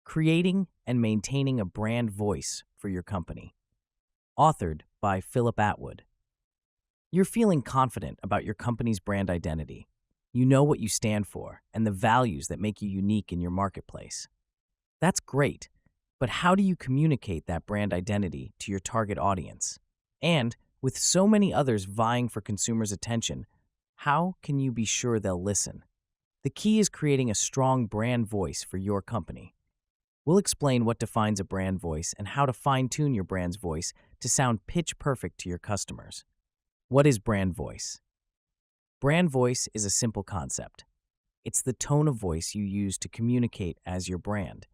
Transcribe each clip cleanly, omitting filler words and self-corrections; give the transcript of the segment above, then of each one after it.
Creating and Maintaining a Brand Voice for Your Company. Authored by Philip Atwood. You're feeling confident about your company's brand identity. You know what you stand for and the values that make you unique in your marketplace. That's great, but how do you communicate that brand identity to your target audience? And with so many others vying for consumers' attention, how can you be sure they'll listen? The key is creating a strong brand voice for your company. We'll explain what defines a brand voice and how to fine-tune your brand's voice to sound pitch perfect to your customers. What is brand voice? Brand voice is a simple concept. It's the tone of voice you use to communicate as your brand.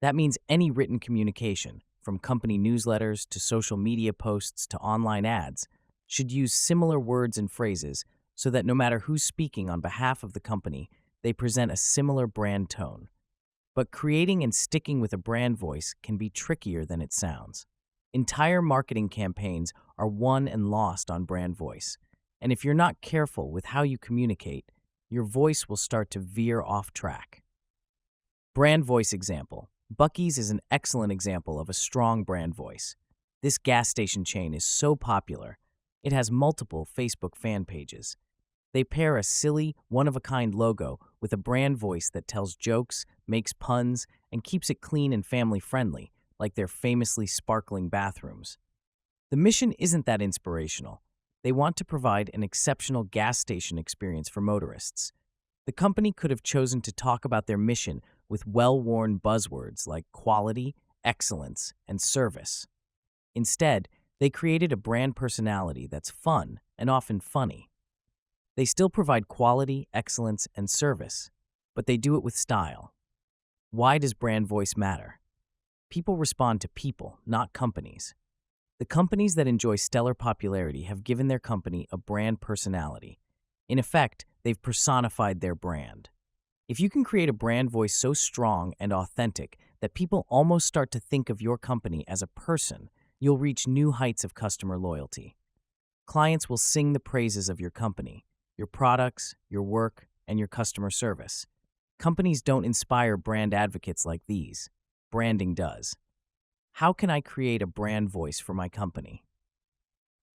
That means any written communication, from company newsletters to social media posts to online ads, should use similar words and phrases so that no matter who's speaking on behalf of the company, they present a similar brand tone. But creating and sticking with a brand voice can be trickier than it sounds. Entire marketing campaigns are won and lost on brand voice. And if you're not careful with how you communicate, your voice will start to veer off track. Brand voice example. Buc-ee's is an excellent example of a strong brand voice. This gas station chain is so popular, it has multiple Facebook fan pages. They pair a silly, one-of-a-kind logo with a brand voice that tells jokes, makes puns, and keeps it clean and family-friendly, like their famously sparkling bathrooms. The mission isn't that inspirational. They want to provide an exceptional gas station experience for motorists. The company could have chosen to talk about their mission with well-worn buzzwords like quality, excellence, and service. Instead, they created a brand personality that's fun and often funny. They still provide quality, excellence, and service, but they do it with style. Why does brand voice matter? People respond to people, not companies. The companies that enjoy stellar popularity have given their company a brand personality. In effect, they've personified their brand. If you can create a brand voice so strong and authentic that people almost start to think of your company as a person, you'll reach new heights of customer loyalty. Clients will sing the praises of your company, your products, your work, and your customer service. Companies don't inspire brand advocates like these. Branding does. How can I create a brand voice for my company?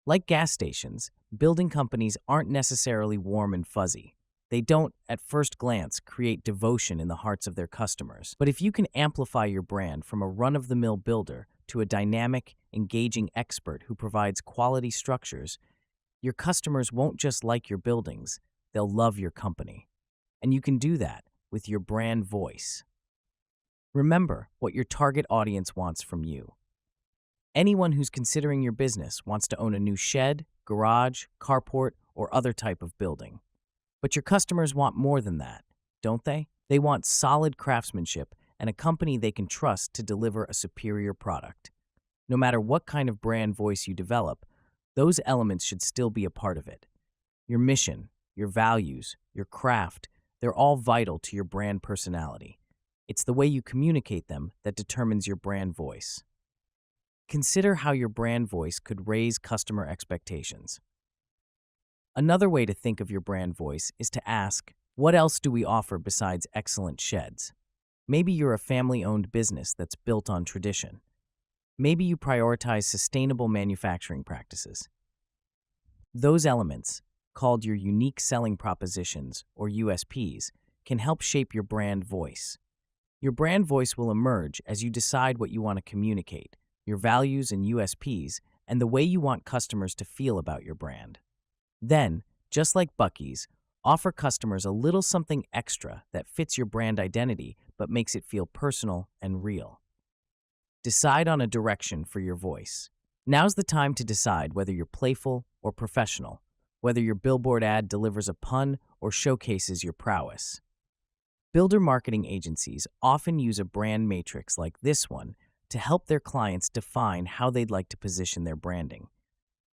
Like gas stations, building companies aren't necessarily warm and fuzzy. They don't, at first glance, create devotion in the hearts of their customers. But if you can amplify your brand from a run-of-the-mill builder to a dynamic, engaging expert who provides quality structures, your customers won't just like your buildings, they'll love your company. And you can do that with your brand voice. Remember what your target audience wants from you. Anyone who's considering your business wants to own a new shed, garage, carport, or other type of building. But your customers want more than that, don't they? They want solid craftsmanship and a company they can trust to deliver a superior product. No matter what kind of brand voice you develop, those elements should still be a part of it. Your mission, your values, your craft, they're all vital to your brand personality. It's the way you communicate them that determines your brand voice. Consider how your brand voice could raise customer expectations. Another way to think of your brand voice is to ask, what else do we offer besides excellent sheds? Maybe you're a family-owned business that's built on tradition. Maybe you prioritize sustainable manufacturing practices. Those elements, called your unique selling propositions or USPs, can help shape your brand voice. Your brand voice will emerge as you decide what you want to communicate, your values and USPs, and the way you want customers to feel about your brand. Then, just like Buc-ee's, offer customers a little something extra that fits your brand identity but makes it feel personal and real. Decide on a direction for your voice. Now's the time to decide whether you're playful or professional, whether your billboard ad delivers a pun or showcases your prowess. Builder marketing agencies often use a brand matrix like this one to help their clients define how they'd like to position their branding.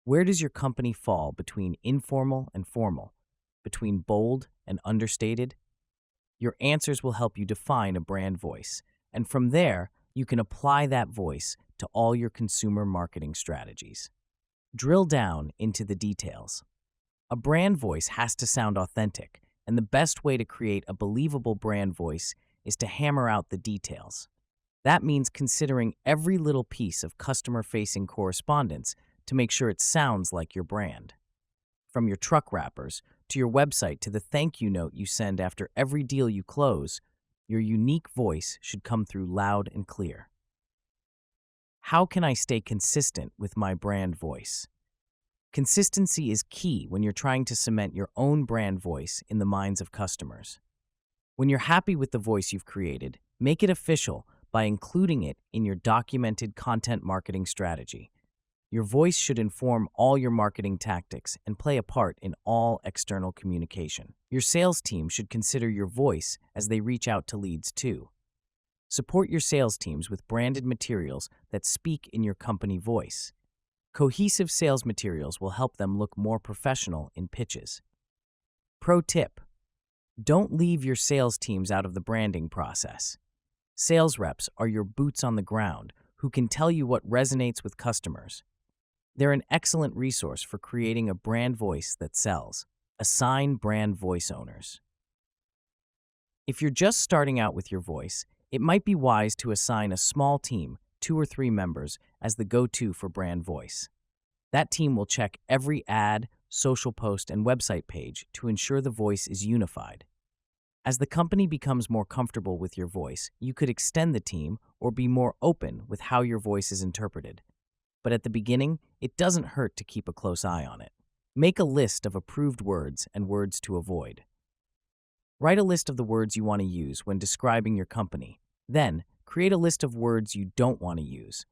Where does your company fall between informal and formal, between bold and understated? Your answers will help you define a brand voice, and from there, you can apply that voice to all your consumer marketing strategies. Drill down into the details. A brand voice has to sound authentic, and the best way to create a believable brand voice is to hammer out the details. That means considering every little piece of customer-facing correspondence to make sure it sounds like your brand. From your truck wrappers to your website to the thank you note you send after every deal you close, your unique voice should come through loud and clear. How can I stay consistent with my brand voice? Consistency is key when you're trying to cement your own brand voice in the minds of customers. When you're happy with the voice you've created, make it official by including it in your documented content marketing strategy. Your voice should inform all your marketing tactics and play a part in all external communication. Your sales team should consider your voice as they reach out to leads too. Support your sales teams with branded materials that speak in your company voice. Cohesive sales materials will help them look more professional in pitches. Pro tip: don't leave your sales teams out of the branding process. Sales reps are your boots on the ground who can tell you what resonates with customers. They're an excellent resource for creating a brand voice that sells. Assign brand voice owners. If you're just starting out with your voice, it might be wise to assign a small team, 2 or 3 members, as the go-to for brand voice. That team will check every ad, social post, and website page to ensure the voice is unified. As the company becomes more comfortable with your voice, you could extend the team or be more open with how your voice is interpreted. But at the beginning, it doesn't hurt to keep a close eye on it. Make a list of approved words and words to avoid. Write a list of the words you want to use when describing your company. Then, create a list of words you don't want to use.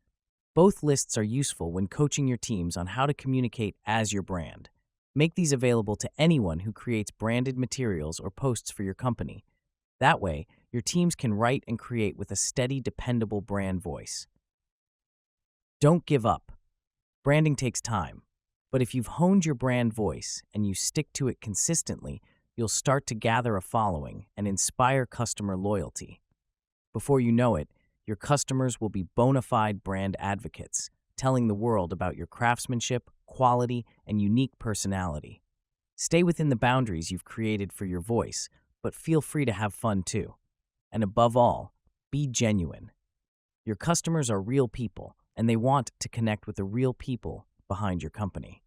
Both lists are useful when coaching your teams on how to communicate as your brand. Make these available to anyone who creates branded materials or posts for your company. That way, your teams can write and create with a steady, dependable brand voice. Don't give up. Branding takes time, but if you've honed your brand voice and you stick to it consistently, you'll start to gather a following and inspire customer loyalty. Before you know it, your customers will be bona fide brand advocates, telling the world about your craftsmanship, quality, and unique personality. Stay within the boundaries you've created for your voice, but feel free to have fun too. And above all, be genuine. Your customers are real people, and they want to connect with the real people behind your company.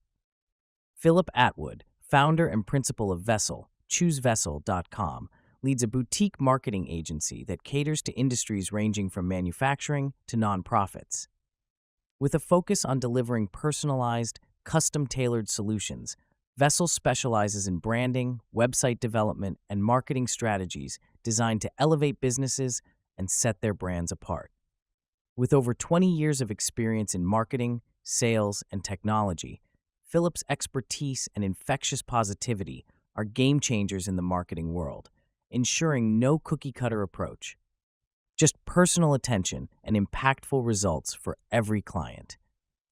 Philip Atwood, founder and principal of Vessel, ChooseVessel.com, leads a boutique marketing agency that caters to industries ranging from manufacturing to nonprofits. With a focus on delivering personalized, custom-tailored solutions, Vessel specializes in branding, website development, and marketing strategies designed to elevate businesses and set their brands apart. With over 20 years of experience in marketing, sales, and technology, Philip's expertise and infectious positivity are game changers in the marketing world, ensuring no cookie-cutter approach, just personal attention and impactful results for every client.